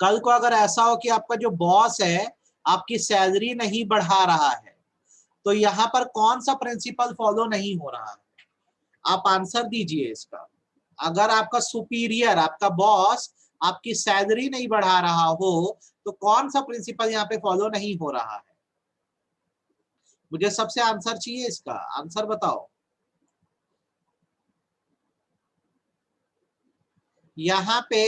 कल को अगर ऐसा हो कि आपका जो बॉस है आपकी सैलरी नहीं बढ़ा रहा है, तो यहां पर कौन सा प्रिंसिपल फॉलो नहीं हो रहा है? आप आंसर दीजिए इसका। अगर आपका सुपीरियर, आपका बॉस आपकी सैलरी नहीं बढ़ा रहा हो, तो कौन सा प्रिंसिपल यहाँ पे फॉलो नहीं हो रहा है? मुझे सबसे आंसर चाहिए इसका, आंसर बताओ। यहाँ पे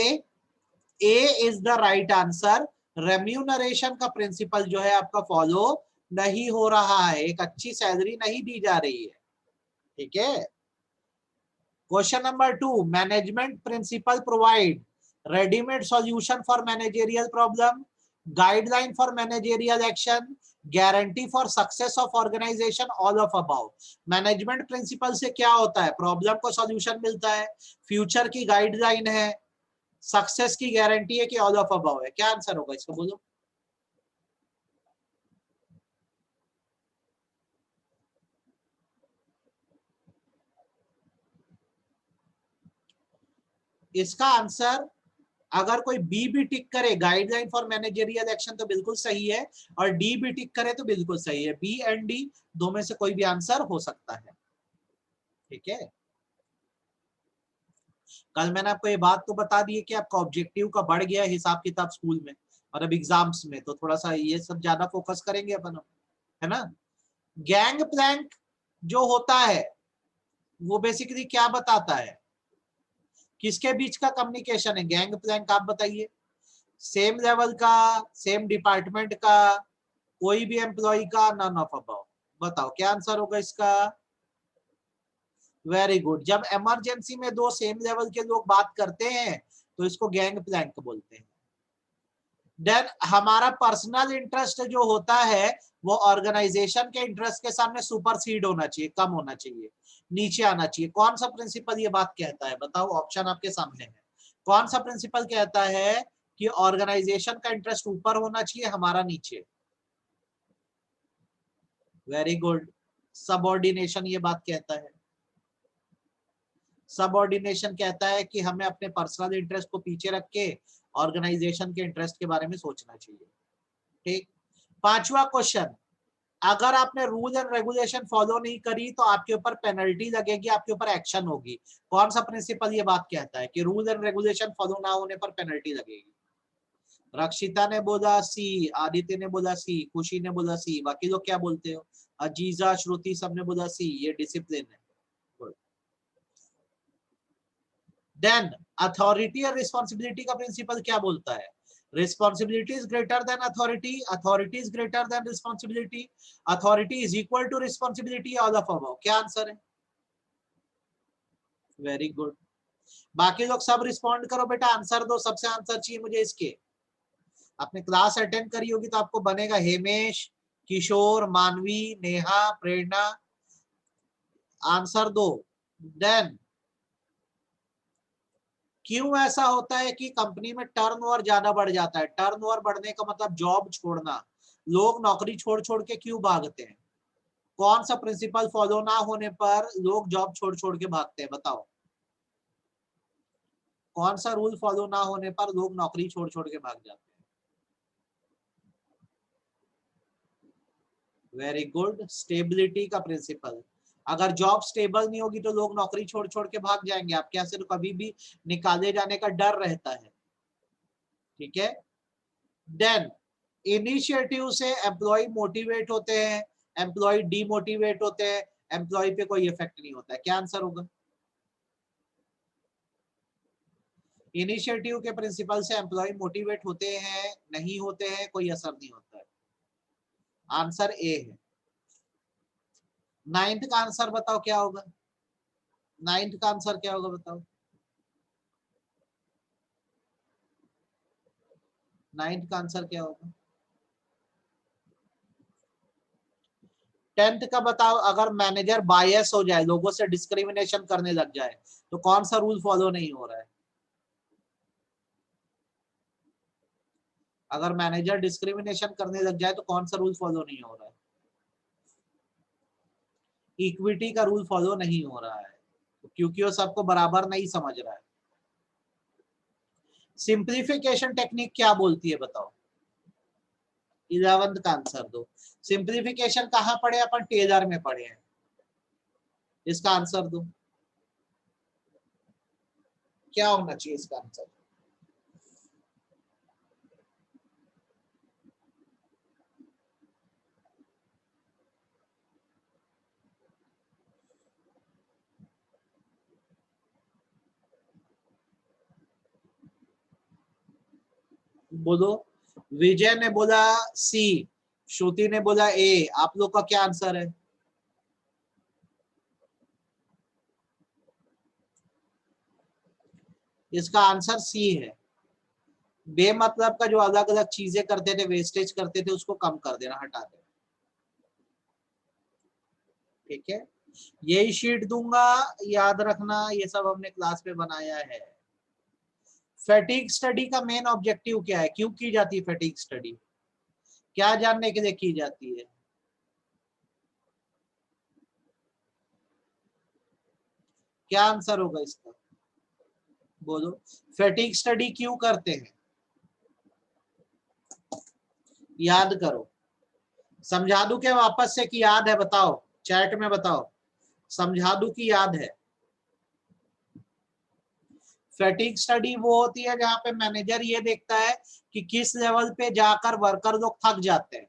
A is the right answer. Remuneration का प्रिंसिपल जो है आपका फॉलो नहीं हो रहा है, एक अच्छी सैलरी नहीं दी जा रही है। ठीक है। Question number 2, management principle provide readymade solution for managerial problem, guideline for managerial action, guarantee for success of organisation, all of above. Management principle से क्या होता है? प्रॉब्लम को सॉल्यूशन मिलता है, फ्यूचर की गाइडलाइन है, सक्सेस की गारंटी है, कि ऑल ऑफ अबाउ है? क्या आंसर होगा इसका, बोलो। इसका आंसर, अगर कोई बी भी टिक करे, गाइडलाइन फॉर मैनेजरियल एक्शन, तो बिल्कुल सही है, और डी भी टिक करे तो बिल्कुल सही है। बी एंड डी दो में से कोई भी आंसर हो सकता है। ठीक है। कल मैंने आपको ये बात तो बता दी है कि आपका ऑब्जेक्टिव का बढ़ गया हिसाब किताब स्कूल में, और अब एग्जाम्स में तो थोड़ा सा ये सब ज्यादा फोकस करेंगे अपन, है ना। गैंग प्लैंक जो होता है वो बेसिकली क्या बताता है? किसके बीच का कम्युनिकेशन है गैंग प्लैंक, आप बताइए। सेम लेवल का, सेम डिपार्टमेंट का, कोई भी एम्प्लॉय का, नन ऑफ अबव। बताओ क्या आंसर होगा इसका। Very good. जब इमरजेंसी में दो सेम लेवल के लोग बात करते हैं तो इसको गैंग प्लैंक बोलते हैं। देन हमारा पर्सनल इंटरेस्ट जो होता है वो ऑर्गेनाइजेशन के इंटरेस्ट के सामने सुपरसीड होना चाहिए, कम होना चाहिए, नीचे आना चाहिए। कौन सा प्रिंसिपल ये बात कहता है? बताओ, ऑप्शन आपके सामने है। कौन सा प्रिंसिपल कहता है कि ऑर्गेनाइजेशन का इंटरेस्ट ऊपर होना चाहिए, हमारा नीचे? Very good. सबऑर्डिनेशन ये बात कहता है। सबऑर्डिनेशन कहता है कि हमें अपने पर्सनल इंटरेस्ट को पीछे रख के ऑर्गेनाइजेशन के इंटरेस्ट के बारे में सोचना चाहिए। ठीक। पांचवा क्वेश्चन, अगर आपने रूल एंड रेगुलेशन फॉलो नहीं करी तो आपके ऊपर पेनल्टी लगेगी, आपके ऊपर एक्शन होगी। कौन सा प्रिंसिपल ये बात कहता है कि रूल एंड रेगुलेशन फॉलो ना होने पर पेनल्टी लगेगी? रक्षिता ने बोला सी, आदित्य ने बोला सी, खुशी ने बोला सी, बाकी लोग क्या बोलते हो? अजीजा, श्रुति, सबने बोला सी, ये डिसिप्लिन है। देन अथॉरिटी और रिस्पॉन्सिबिलिटी का प्रिंसिपल क्या बोलता है? Responsibility is greater than authority, authority is greater than responsibility, authority is equal to responsibility, all of above. क्या आंसर है? Very good. बाकी लोग सब रिस्पॉन्ड करो बेटा, आंसर दो, सबसे आंसर चाहिए मुझे इसके। आपने क्लास अटेंड करी होगी तो आपको बनेगा। हेमेश, किशोर, मानवी, नेहा, प्रेरणा, आंसर दो। देन क्यों ऐसा होता है कि कंपनी में टर्नओवर ज्यादा बढ़ जाता है? टर्नओवर बढ़ने का मतलब जॉब छोड़ना। लोग नौकरी छोड़ छोड़ के क्यों भागते हैं? कौन सा प्रिंसिपल फॉलो ना होने पर लोग जॉब छोड़ छोड़ के भागते हैं? बताओ, कौन सा रूल फॉलो ना होने पर लोग नौकरी छोड़ छोड़ के भाग जाते हैं? Very good. स्टेबिलिटी का प्रिंसिपल। अगर जॉब स्टेबल नहीं होगी तो लोग नौकरी छोड़ छोड़ के भाग जाएंगे, आपके यहाँ से तो कभी भी निकाले जाने का डर रहता है। ठीक है। देन इनिशिएटिव से एम्प्लॉय मोटिवेट होते हैं, एम्प्लॉय डीमोटिवेट होते हैं, एम्प्लॉय पे कोई इफेक्ट नहीं होता है। क्या आंसर होगा? इनिशिएटिव के प्रिंसिपल से एम्प्लॉय मोटिवेट होते हैं, नहीं होते हैं, कोई असर नहीं होता है। आंसर ए है। नाइन्थ का आंसर बताओ क्या होगा? नाइन्थ का आंसर क्या होगा बताओ? नाइन्थ का आंसर क्या होगा? टेंथ का बताओ। अगर मैनेजर बायस हो जाए, लोगों से डिस्क्रिमिनेशन करने लग जाए, तो कौन सा रूल फॉलो नहीं हो रहा है? अगर मैनेजर डिस्क्रिमिनेशन करने लग जाए तो कौन सा रूल फॉलो नहीं हो रहा है? इक्विटी का रूल फॉलो नहीं हो रहा है, क्योंकि वो सबको बराबर नहीं समझ रहा है। सिंप्लीफिकेशन टेक्निक क्या बोलती है बताओ? 11th का आंसर दो। सिंप्लीफिकेशन कहाँ पढ़े अपन? टेलर में पढ़े हैं। इसका आंसर दो, क्या होना चाहिए इसका आंसर? बोलो। विजय ने बोला सी, श्रुति ने बोला ए, आप लोग का क्या आंसर है? इसका आंसर सी है। बेमतलब का जो अलग अलग चीजें करते थे, वेस्टेज करते थे, उसको कम कर देना, हटा देना। ठीक है, यही शीट दूंगा, याद रखना, ये सब हमने क्लास में बनाया है। फैटिग स्टडी का मेन ऑब्जेक्टिव क्या है? क्यों की जाती है फैटिग स्टडी? क्या जानने के लिए की जाती है? क्या आंसर होगा इसका? बोलो। फैटिग स्टडी क्यों करते हैं? याद करो। समझा दूं क्या वापस से कि याद है? बताओ, चैट में बताओ, समझा दूं कि याद है? फैटिग स्टडी वो होती है जहां पे मैनेजर ये देखता है कि किस लेवल पे जाकर वर्कर लोग थक जाते हैं।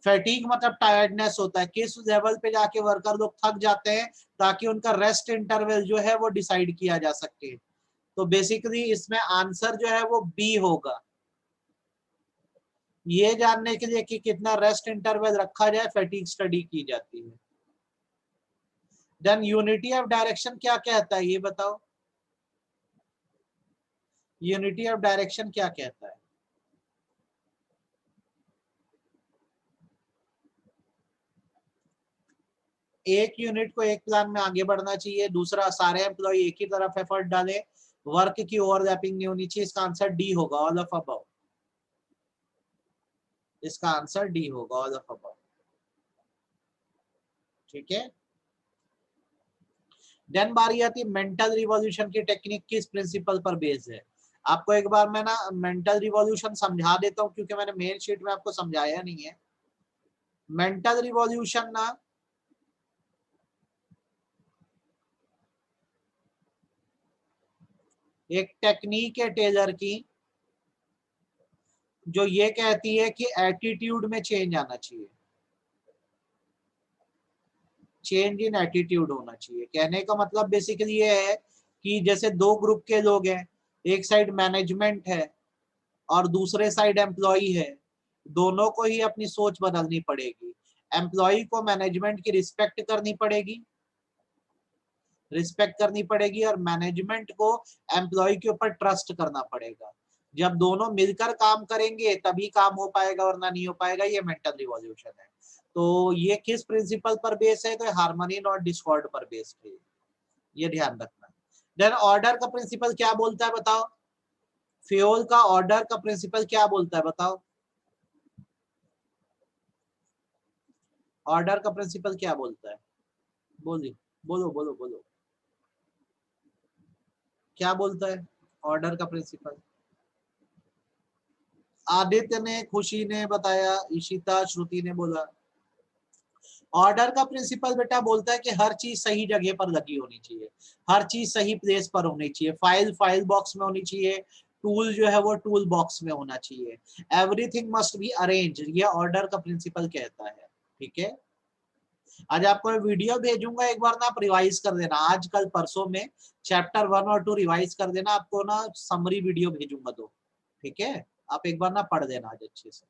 फैटिग मतलब टायर्डनेस होता है, किस लेवल पे जाके वर्कर लोग थक जाते हैं, ताकि उनका रेस्ट इंटरवल जो है वो डिसाइड किया जा सके। तो बेसिकली इसमें आंसर जो है वो बी होगा। ये जानने के लिए कि कितना रेस्ट इंटरवल रखा जाए, फैटिग स्टडी की जाती है। देन यूनिटी ऑफ डायरेक्शन क्या कहता है, ये बताओ। यूनिटी ऑफ डायरेक्शन क्या कहता है? एक यूनिट को एक प्लान में आगे बढ़ना चाहिए, दूसरा सारे एम्प्लॉय एक ही तरफ एफर्ट डाले, वर्क की ओवरलैपिंग नहीं होनी चाहिए। इसका आंसर डी होगा, ऑल ऑफ अबव। इसका आंसर डी होगा, ऑल ऑफ अबव। ठीक है, देन बारी आती है मेंटल रिवॉल्यूशन की टेक्निक किस प्रिंसिपल पर बेस्ड है? आपको एक बार मैं ना मेंटल रिवॉल्यूशन समझा देता हूं, क्योंकि मैंने मेन शीट में आपको समझाया नहीं है। मेंटल रिवॉल्यूशन ना एक टेक्निक है टेलर की, जो ये कहती है कि एटीट्यूड में चेंज आना चाहिए। चेंज इन एटीट्यूड होना चाहिए। कहने का मतलब बेसिकली ये है कि जैसे दो ग्रुप के लोग हैं, एक साइड मैनेजमेंट है और दूसरे साइड एम्प्लॉई है, दोनों को ही अपनी सोच बदलनी पड़ेगी। एम्प्लॉई को मैनेजमेंट की रिस्पेक्ट करनी पड़ेगी, और मैनेजमेंट को एम्प्लॉय के ऊपर ट्रस्ट करना पड़ेगा। जब दोनों मिलकर काम करेंगे तभी काम हो पाएगा, वरना नहीं हो पाएगा। ये मेंटल रिवॉल्यूशन है। तो ये किस प्रिंसिपल पर बेस है? तो हार्मनी नॉट डिस्कॉर्ड पर बेस्ड है, ये ध्यान रखना। देन ऑर्डर का प्रिंसिपल क्या बोलता है बताओ? फ्यूल का ऑर्डर का प्रिंसिपल क्या बोलता है बताओ? ऑर्डर का प्रिंसिपल क्या बोलता है? बोलिए, बोलो बोलो बोलो, क्या बोलता है ऑर्डर का प्रिंसिपल? आदित्य ने, खुशी ने बताया, इशिता, श्रुति ने बोला। ऑर्डर का प्रिंसिपल बेटा बोलता है कि हर चीज सही जगह पर लगी होनी चाहिए, हर चीज सही प्लेस पर होनी चाहिए। फाइल बॉक्स में होनी चाहिए, टूल जो है वो टूल बॉक्स में होना चाहिए। एवरीथिंग मस्ट बी अरेंज, ये ऑर्डर का प्रिंसिपल कहता है। ठीक है, आज आपको वीडियो भेजूंगा, एक बार ना आप रिवाइज कर देना, आज कल परसों में चैप्टर 1 और 2 रिवाइज कर देना। आपको ना समरी वीडियो भेजूंगा 2। ठीक है, आप एक बार ना पढ़ देना आज अच्छे से।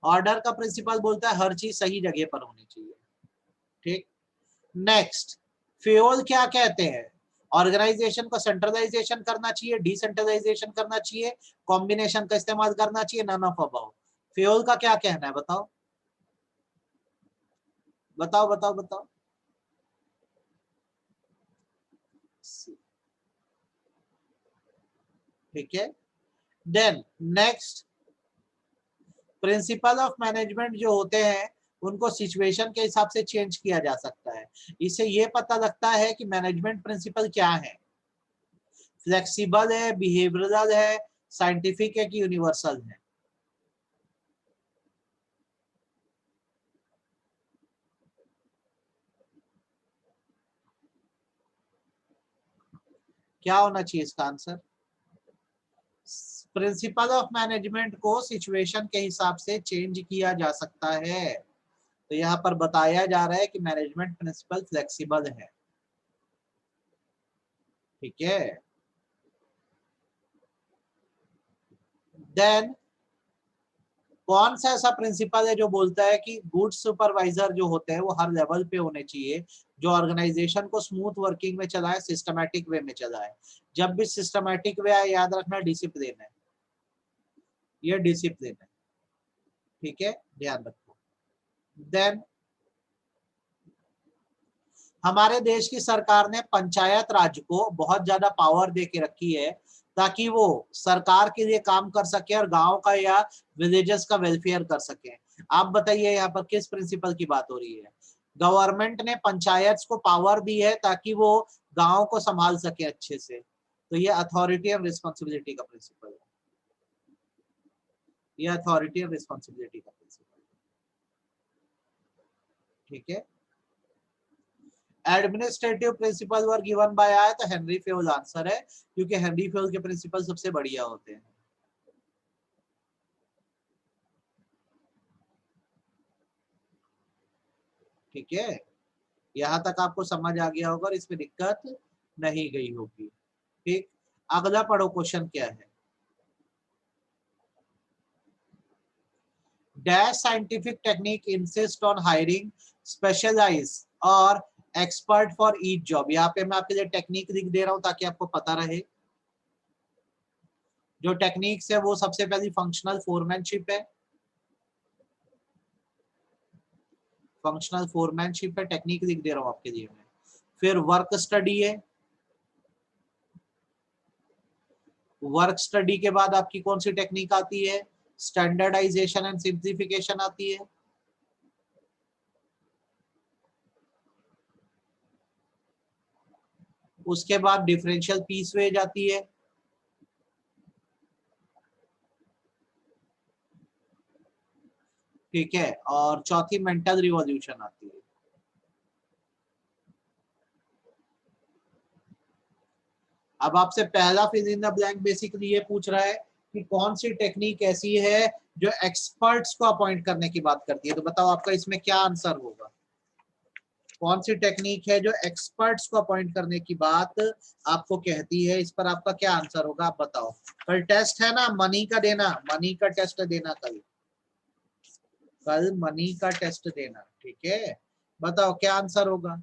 ऑर्डर का प्रिंसिपल बोलता है हर चीज सही जगह पर होनी चाहिए। ठीक, नेक्स्ट, फ्यूल क्या कहते हैं? ऑर्गेनाइजेशन को सेंट्रलाइजेशन करना चाहिए, डिसेंट्रलाइजेशन करना चाहिए, कॉम्बिनेशन का इस्तेमाल करना चाहिए, नन ऑफ अबव। फ्यूल का क्या कहना है बताओ? बताओ बताओ बताओ। ठीक है, then next, principle of management जो होते हैं उनको सिचुएशन के हिसाब से चेंज किया जा सकता है। इससे ये पता लगता है कि मैनेजमेंट प्रिंसिपल क्या है। फ्लेक्सिबल है, बिहेवियरल है, साइंटिफिक है कि यूनिवर्सल है? क्या होना चाहिए इसका आंसर? प्रिंसिपल ऑफ मैनेजमेंट को सिचुएशन के हिसाब से चेंज किया जा सकता है। तो यहाँ पर बताया जा रहा है कि मैनेजमेंट प्रिंसिपल फ्लेक्सिबल है। ठीक है, देन कौन सा ऐसा प्रिंसिपल है जो बोलता है कि गुड सुपरवाइजर जो होते हैं वो हर लेवल पे होने चाहिए, जो ऑर्गेनाइजेशन को स्मूथ वर्किंग में चलाए, सिस्टमैटिक वे में चलाए। जब भी सिस्टमैटिक वे आए, याद रखना डिसिप्लिन है, ये डिसिप्लिन है। ठीक है, ध्यान रखो। देन हमारे देश की सरकार ने पंचायत राज को बहुत ज्यादा पावर दे के रखी है ताकि वो सरकार के लिए काम कर सके और गांव का या विलेजेस का वेलफेयर कर सके। आप बताइए यहाँ पर किस प्रिंसिपल की बात हो रही है? गवर्नमेंट ने पंचायत को पावर दी है ताकि वो गांव को संभाल सके अच्छे से। तो ये अथॉरिटी एंड रिस्पॉन्सिबिलिटी का प्रिंसिपल है, ये अथॉरिटी एंड रिस्पॉन्सिबिलिटी का प्रिंसिपल है। ठीक है, administrative principle were given by आया तो हेनरी फ्योल आंसर है, क्योंकि हेनरी फ्योल के प्रिंसिपल सबसे बढ़िया होते हैं। ठीक है, यहां तक आपको समझ आ गया होगा और इसमें दिक्कत नहीं गई होगी। ठीक, अगला पढ़ो, क्वेश्चन क्या है? Dash scientific technique insist on hiring specialise और एक्सपर्ट फॉर ईच जॉब। यहाँ पे मैं आपके लिए टेक्निक लिख दे रहा हूं ताकि आपको पता रहे। जो टेक्निक्स है वो सबसे पहली फंक्शनल फोरमैनशिप है, फंक्शनल फोरमैनशिप है, टेक्निक लिख दे रहा हूं आपके लिए मैं। फिर वर्क स्टडी है, वर्क स्टडी के बाद आपकी कौन सी टेक्निक आती है? स्टैंडर्डाइजेशन एंड सिंप्लीफिकेशन आती है। उसके बाद डिफरेंशियल पीस वेज आती है। ठीक है, और चौथी मेंटल रिवॉल्यूशन आती है। अब आपसे पहला fill in the blank basically ये पूछ रहा है कि कौन सी टेक्निक ऐसी है जो एक्सपर्ट्स को अपॉइंट करने की बात करती है। तो बताओ आपका इसमें क्या आंसर होगा? कौन सी टेक्निक है जो एक्सपर्ट्स को अपॉइंट करने की बात आपको कहती है? इस पर आपका क्या आंसर होगा, आप बताओ। कल टेस्ट है ना मनी का देना, मनी का टेस्ट देना कल, कल मनी का टेस्ट देना। ठीक है, बताओ क्या आंसर होगा?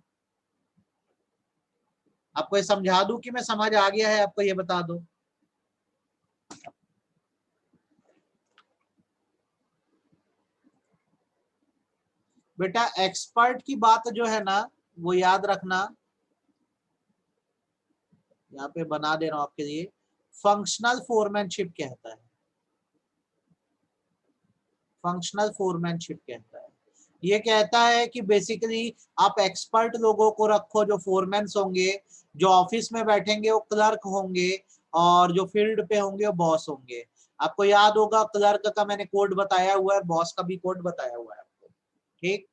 आपको ये समझा दूं कि मैं समझ आ गया है आपको, ये बता दो। बेटा एक्सपर्ट की बात जो है ना वो याद रखना, यहाँ पे बना दे रहा हूं आपके लिए, फंक्शनल फोरमैनशिप कहता है, फंक्शनल फोरमैनशिप कहता है। ये कहता है कि बेसिकली आप एक्सपर्ट लोगों को रखो जो फोरमैन्स होंगे, जो ऑफिस में बैठेंगे वो क्लर्क होंगे, और जो फील्ड पे होंगे वो बॉस होंगे। आपको याद होगा क्लर्क का मैंने कोड बताया हुआ है, बॉस का भी कोड बताया हुआ है आपको। ठीक,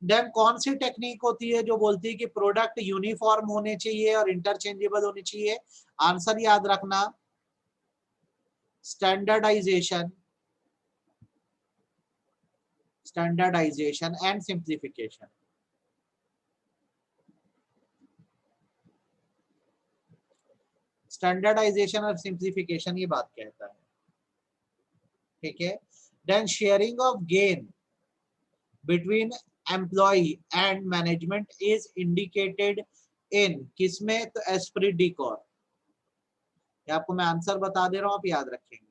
देन कौन सी टेक्निक होती है जो बोलती है कि प्रोडक्ट यूनिफॉर्म होने चाहिए और इंटरचेंजेबल होने चाहिए? आंसर याद रखना, standardisation, standardisation and simplification. Standardisation और सिंप्लीफिकेशन ये बात कहता है। ठीक है, then sharing of gain between employ and management is indicated in किसमें? तो एस्प्री डी कॉर। आपको मैं आंसर बता दे रहा हूं, आप याद रखेंगे।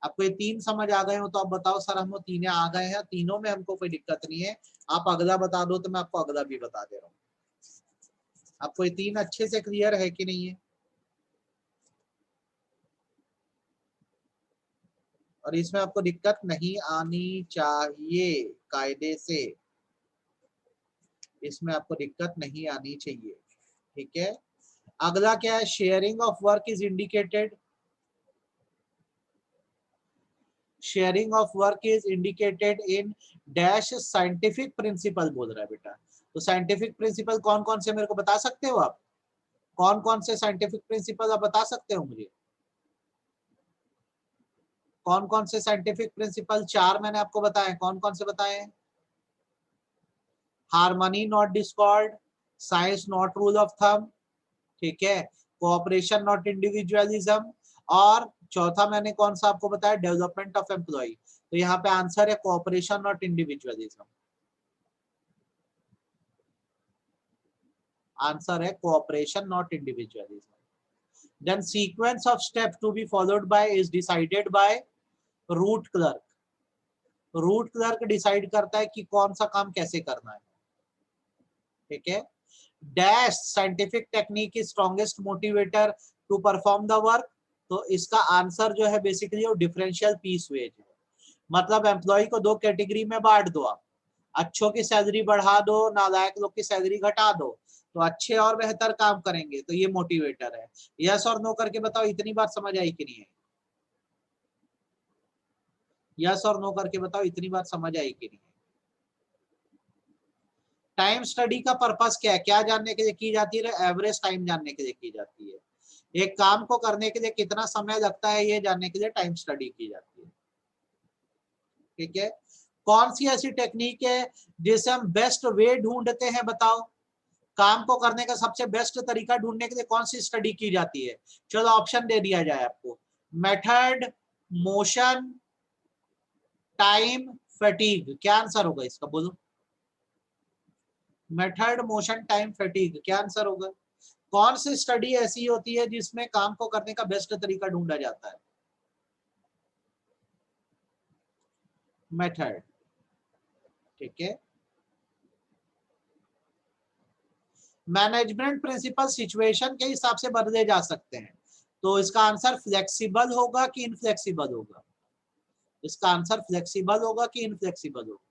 आपको ये तीन समझ आ गए हो तो आप बताओ सर हम तीन आ गए हैं, तीनों में हमको कोई दिक्कत नहीं है। आप अगला बता दो तो मैं आपको अगला भी बता दे रहा हूँ। आपको ये तीन अच्छे से क्लियर है कि नहीं है? और इसमें आपको दिक्कत नहीं आनी चाहिए, कायदे से इसमें आपको दिक्कत नहीं आनी चाहिए। ठीक है, अगला क्या है, sharing of work is indicated, sharing of work is indicated in dash scientific principle बोल रहा है बेटा। तो साइंटिफिक प्रिंसिपल कौन कौन से मेरे को बता सकते हो आप, कौन कौन से साइंटिफिक प्रिंसिपल आप बता सकते हो मुझे, कौन कौन से साइंटिफिक प्रिंसिपल, चार मैंने आपको बताए, कौन कौन से बताए, harmony not Discord, science not rule of thumb, ठीक है, कोऑपरेशन नॉट इंडिविजुअलिज्म, और चौथा मैंने कौन सा आपको बताया, डेवलपमेंट ऑफ एम्प्लॉय। तो यहाँ पे आंसर है कोऑपरेशन नॉट इंडिविजुअलिज्म, आंसर है cooperation not individualism. Then sequence of step to be followed by is decided by route clerk, route clerk decide करता है कि कौन सा काम कैसे करना है, ठीक है। Dash scientific technique is strongest motivator to perform the work, तो इसका आंसर जो है बेसिकली वो डिफरेंशियल पीस वेज है। मतलब एम्प्लॉय को दो कैटेगरी में बांट दो आप, अच्छों की सैलरी बढ़ा दो, नालायक लोग की सैलरी घटा दो, तो अच्छे और बेहतर काम करेंगे, तो ये मोटिवेटर है। यस और नो करके बताओ, इतनी बात समझ आई कि नहीं है, यस और नो करके बताओ, इतनी बात समझ आई कि नहीं है। टाइम स्टडी का पर्पस क्या है, क्या जानने के लिए की जाती है, एवरेज टाइम जानने के लिए की जाती है। एक काम को करने के लिए कितना समय लगता है ये जानने के लिए टाइम स्टडी की जाती है, ठीक है। कौन सी ऐसी टेक्निक है जिसे हम बेस्ट वे ढूंढते हैं, बताओ, काम को करने का सबसे बेस्ट तरीका ढूंढने के लिए कौन सी स्टडी की जाती है। चलो ऑप्शन दे दिया जाए आपको, मेथड, मोशन, टाइम, फैटिग, क्या आंसर होगा इसका बोलो, मेथड, मोशन, टाइम, फैटिग, क्या आंसर होगा। कौन सी स्टडी ऐसी होती है जिसमें काम को करने का बेस्ट तरीका ढूंढा जाता है, मेथड, ठीक है। मैनेजमेंट प्रिंसिपल सिचुएशन के हिसाब से बदले जा सकते हैं, तो इसका आंसर फ्लेक्सिबल होगा कि इनफ्लेक्सिबल होगा, इसका आंसर फ्लेक्सिबल होगा कि इनफ्लेक्सिबल होगा।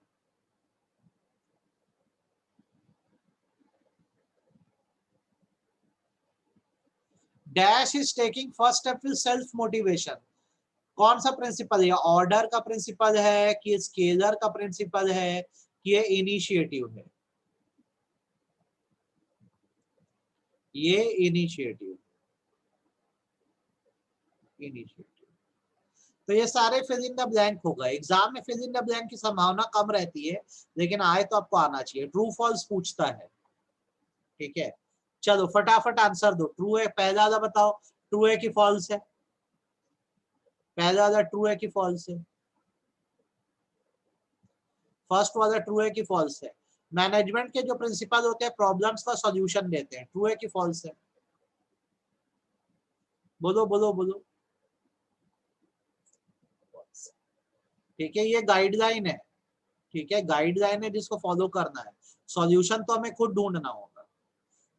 Dash is taking first step with self motivation, कौन सा प्रिंसिपल है, ऑर्डर का प्रिंसिपल है कि स्केलर का प्रिंसिपल है कि ये इनिशिएटिव है, ये इनिशिएटिव, इनिशिएटिव। तो ये सारे फिल इन द ब्लैंक होगा, एग्जाम में फिल इन द ब्लैंक की संभावना कम रहती है, लेकिन आए तो आपको आना चाहिए, ट्रू फॉल्स पूछता है, ठीक है। चलो फटाफट आंसर दो, ट्रू है पहला वाला बताओ, ट्रू है कि फॉल्स है, पहला वाला ट्रू है कि फॉल्स है, फर्स्ट वाला ट्रू है कि फॉल्स है। मैनेजमेंट के जो प्रिंसिपल होते हैं प्रॉब्लम्स का सॉल्यूशन देते हैं, ट्रू है कि फॉल्स है, बोलो बोलो बोलो, ठीक है। ये गाइडलाइन है, ठीक है, गाइडलाइन है जिसको फॉलो करना है, सॉल्यूशन तो हमें खुद ढूंढना होगा।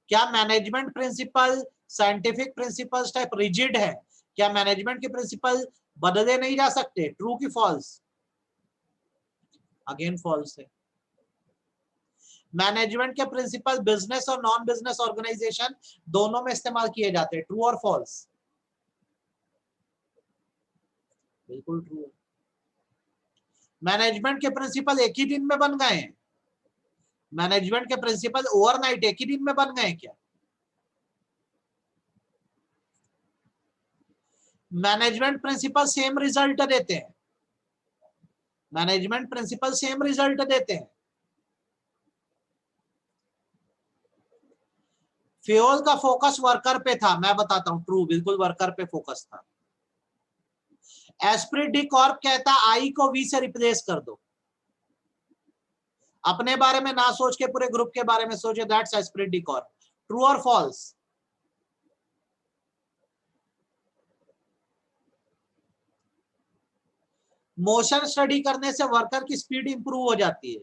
क्या management principle scientific principles type rigid है, क्या मैनेजमेंट के प्रिंसिपल बदले नहीं जा सकते, ट्रू की फॉल्स, अगेन फॉल्स है। मैनेजमेंट के प्रिंसिपल बिजनेस और नॉन बिजनेस ऑर्गेनाइजेशन दोनों में इस्तेमाल किए जाते हैं, ट्रू और फॉल्स, बिल्कुल ट्रू है। मैनेजमेंट के प्रिंसिपल एक ही दिन में बन गए हैं, मैनेजमेंट के प्रिंसिपल ओवरनाइट एक ही दिन में बन गए क्या, मैनेजमेंट प्रिंसिपल सेम रिजल्ट देते हैं, मैनेजमेंट प्रिंसिपल सेम रिजल्ट देते हैं। फ्यूल का फोकस वर्कर पे था, मैं बताता हूं, ट्रू, बिल्कुल वर्कर पे फोकस था। एस्प्रिट डी कॉर्प कहता आई को वी से रिप्लेस कर दो, अपने बारे में ना सोच के पूरे ग्रुप के बारे में सोचे, that's Esprit D Corp, true और फॉल्स, मोशन स्टडी करने से वर्कर की स्पीड इंप्रूव हो जाती है,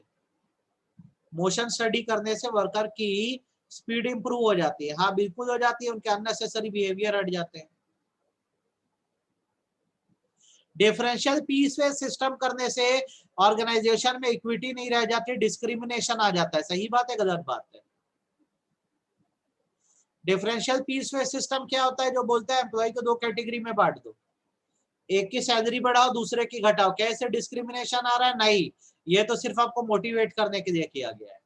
मोशन स्टडी करने से वर्कर की स्पीड इंप्रूव हो जाती है, हाँ बिल्कुल हो जाती है, उनके अननेसेसरी बिहेवियर हट जाते हैं। डिफरेंशियल पीस वेज सिस्टम करने से ऑर्गेनाइजेशन में इक्विटी नहीं रह जाती, डिस्क्रिमिनेशन आ जाता है, सही बात है गलत बात है, डिफरेंशियल पीस वेज सिस्टम क्या होता है? जो बोलता है एम्प्लॉय को दो कैटेगरी में बांट दो, एक की सैलरी बढ़ाओ दूसरे की घटाओ। क्या इससे डिस्क्रिमिनेशन आ रहा है? नहीं, ये तो सिर्फ आपको मोटिवेट करने के लिए किया गया है।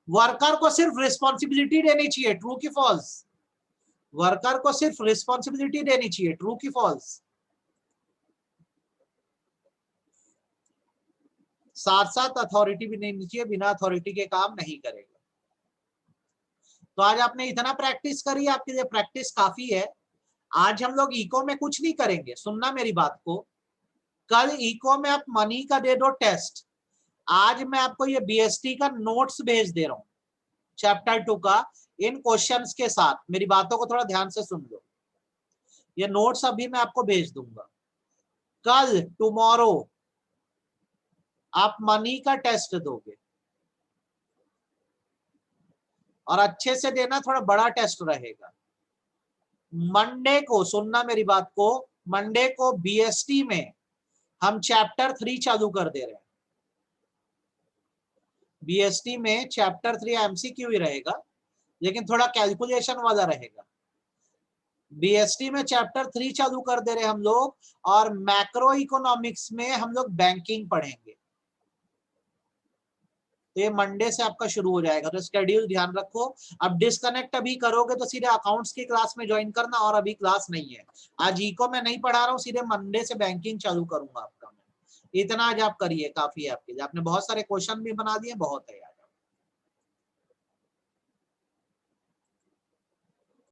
वर्कर को सिर्फ रिस्पॉन्सिबिलिटी देनी चाहिए, ट्रू की फॉल्स? वर्कर को सिर्फ रिस्पॉन्सिबिलिटी देनी चाहिए, ट्रू की फॉल्स? साथ साथ अथॉरिटी भी नहीं चाहिए, बिना अथॉरिटी के काम नहीं करेगा। तो आज आपने इतना प्रैक्टिस करी, आपके लिए प्रैक्टिस काफी है। आज हम लोग इको में कुछ नहीं करेंगे, सुनना मेरी बात को। कल इको में आप मनी का दे दो टेस्ट। आज मैं आपको ये बीएसटी का नोट्स भेज दे रहा हूं, चैप्टर 2 का, इन क्वेश्चंस के साथ। मेरी बातों को थोड़ा ध्यान से सुन लो, ये नोट्स अभी मैं आपको भेज दूंगा। कल टुमारो आप मनी का टेस्ट दोगे, और अच्छे से देना, थोड़ा बड़ा टेस्ट रहेगा। मंडे को, सुनना मेरी बात को, मंडे को बीएसटी में हम चैप्टर 3 चालू कर दे रहे हैं। बीएसटी में चैप्टर 3 एमसीक्यू ही रहेगा, लेकिन थोड़ा कैलकुलेशन वाला रहेगा। बीएसटी में चैप्टर 3 चालू कर दे रहे हैं हम लोग, और मैक्रो इकोनॉमिक्स में हम लोग बैंकिंग पढ़ेंगे। तो ये मंडे से आपका शुरू हो जाएगा, तो स्केड्यूल ध्यान रखो। अब डिस्कनेक्ट अभी करोगे तो सीधे अकाउंट्स की क्लास में ज्वाइन करना, और अभी क्लास नहीं है। आज इको में नहीं पढ़ा रहा हूँ, सीधे मंडे से बैंकिंग चालू करूंगा आपका मैं। इतना आज आप करिए, काफी है आपके लिए। आपने बहुत सारे क्वेश्चन भी बना दिए, बहुत है।